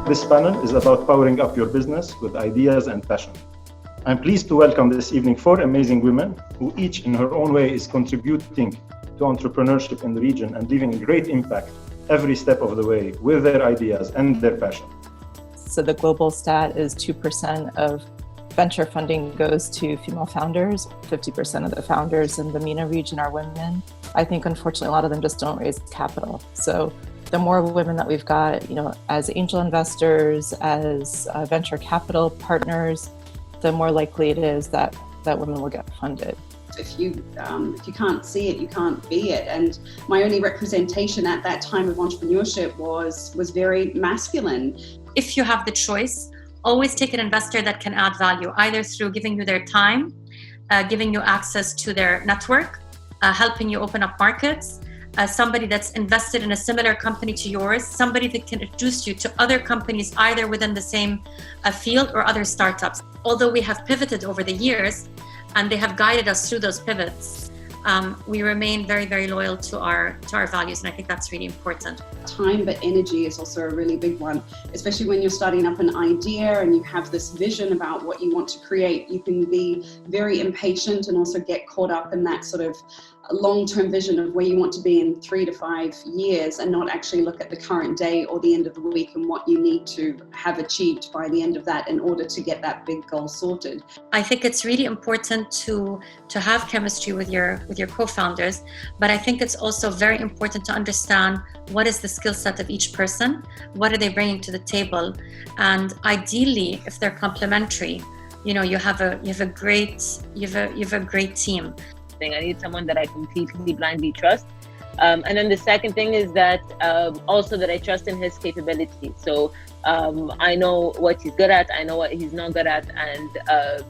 This panel is about powering up your business with ideas and passion. I'm pleased to welcome this evening 4 amazing women who each in her own way is contributing to entrepreneurship in the region and leaving a great impact every step of the way with their ideas and their passion. So the global stat is 2% of venture funding goes to female founders. 50% of the founders in the MENA region are women. I think unfortunately a lot of them just don't raise capital. So the more women that we've got, as angel investors, as venture capital partners, the more likely it is that women will get funded. If you can't see it, you can't be it. And my only representation at that time of entrepreneurship was very masculine. If you have the choice, always take an investor that can add value, either through giving you their time, giving you access to their network, helping you open up markets, somebody that's invested in a similar company to yours, somebody that can introduce you to other companies either within the same field or other startups. Although we have pivoted over the years and they have guided us through those pivots, we remain very, very loyal to our values, and I think that's really important. Time, but energy is also a really big one, especially when you're starting up an idea and you have this vision about what you want to create. You can be very impatient and also get caught up in that sort of long-term vision of where you want to be in 3 to 5 years and not actually look at the current day or the end of the week and what you need to have achieved by the end of that in order to get that big goal sorted. I think it's really important to have chemistry with your co-founders, but I think it's also very important to understand what is the skill set of each person, what are they bringing to the table, and ideally, if they're complementary, you have a great team. I need someone that I completely blindly trust. And then the second thing is that also that I trust in his capabilities. So I know what he's good at, I know what he's not good at, and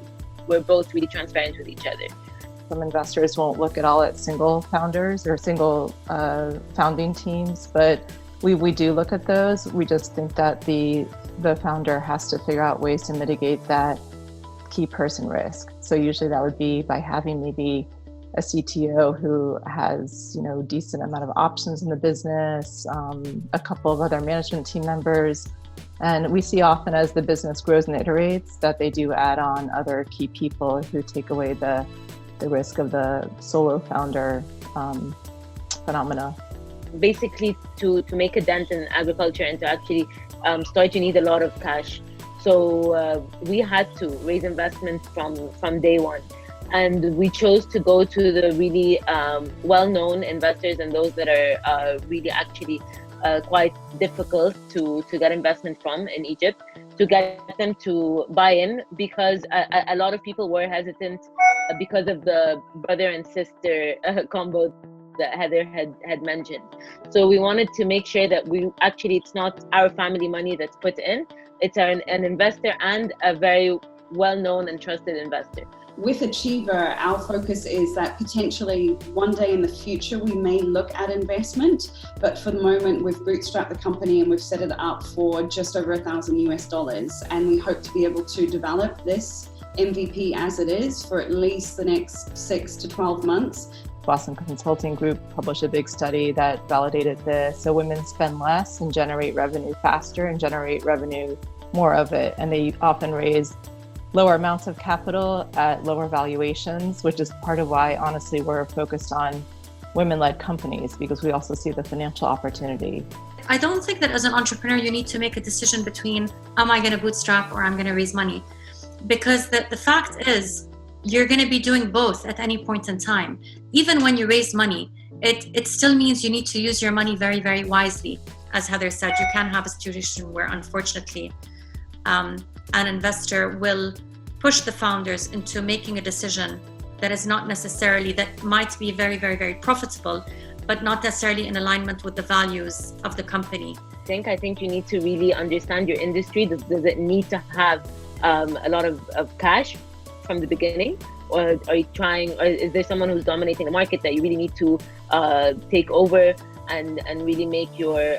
we're both really transparent with each other. Some investors won't look at all at single founders or single founding teams, but we do look at those. We just think that the founder has to figure out ways to mitigate that key person risk. So usually that would be by having maybe a CTO who has, decent amount of options in the business, a couple of other management team members. And we see often as the business grows and iterates that they do add on other key people who take away the risk of the solo founder phenomena. Basically, to make a dent in agriculture and to actually start, you need a lot of cash. So we had to raise investments from day one. And we chose to go to the really well-known investors and those that are really actually quite difficult to get investment from in Egypt, to get them to buy in, because a lot of people were hesitant because of the brother and sister combo that Heather had mentioned. So we wanted to make sure that it's not our family money that's put in, it's an investor and a very well-known and trusted investor. With Achiever, our focus is that potentially one day in the future we may look at investment, but for the moment we've bootstrapped the company and we've set it up for just over $1,000 US, and we hope to be able to develop this MVP as it is for at least the next 6 to 12 months. Boston Consulting Group published a big study that validated this. So women spend less and generate revenue faster and generate revenue more of it, and they often raise lower amounts of capital at lower valuations, which is part of why, honestly, we're focused on women-led companies, because we also see the financial opportunity. I don't think that as an entrepreneur, you need to make a decision between, am I going to bootstrap or I'm going to raise money? Because the fact is, you're going to be doing both at any point in time. Even when you raise money, it still means you need to use your money very, very wisely. As Heather said, you can have a situation where, unfortunately, an investor will push the founders into making a decision that is not necessarily, that might be very, very, very profitable, but not necessarily in alignment with the values of the company. I think you need to really understand your industry. Does it need to have a lot of cash from the beginning? Or are you trying, or is there someone who's dominating the market that you really need to take over and really make your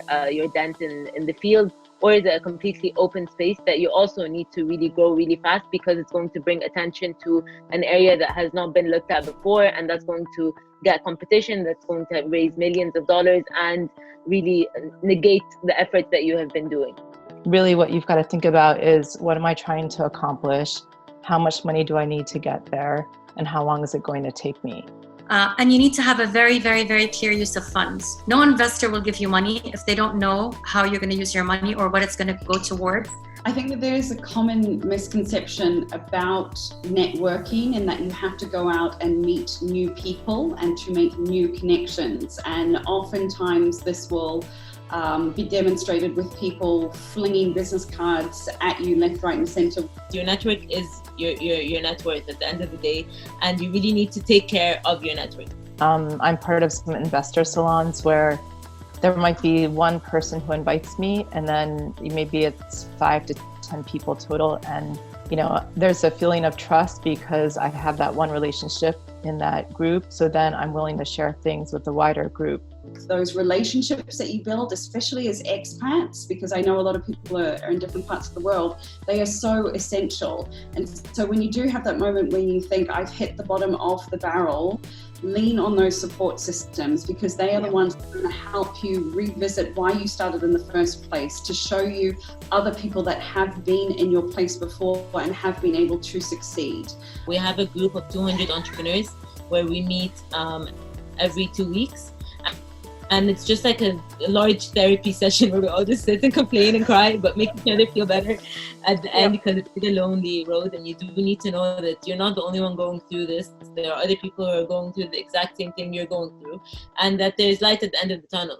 dent in the field? Or is it a completely open space that you also need to really grow really fast, because it's going to bring attention to an area that has not been looked at before, and that's going to get competition, that's going to raise millions of dollars and really negate the efforts that you have been doing? really what you've got to think about is, what am I trying to accomplish? How much money do I need to get there? And how long is it going to take me? And you need to have a very, very, very clear use of funds. No investor will give you money if they don't know how you're going to use your money or what it's going to go towards. I think that there is a common misconception about networking, and that you have to go out and meet new people and to make new connections. And oftentimes this will be demonstrated with people flinging business cards at you left, right and center. Your network is your net worth at the end of the day, and you really need to take care of your network. I'm part of some investor salons where there might be one person who invites me, and then maybe it's 5 to 10 people total. And, there's a feeling of trust because I have that one relationship in that group. So then I'm willing to share things with the wider group. Those relationships that you build, especially as expats, because I know a lot of people are in different parts of the world, they are so essential. And so when you do have that moment when you think, I've hit the bottom of the barrel, lean on those support systems, because they are the ones that are going to help you revisit why you started in the first place, to show you other people that have been in your place before and have been able to succeed. We have a group of 200 entrepreneurs where we meet every 2 weeks. And it's just like a large therapy session where we all just sit and complain and cry, but make each other feel better at the end, because it's a lonely road. And you do need to know that you're not the only one going through this. There are other people who are going through the exact same thing you're going through, and that there's light at the end of the tunnel.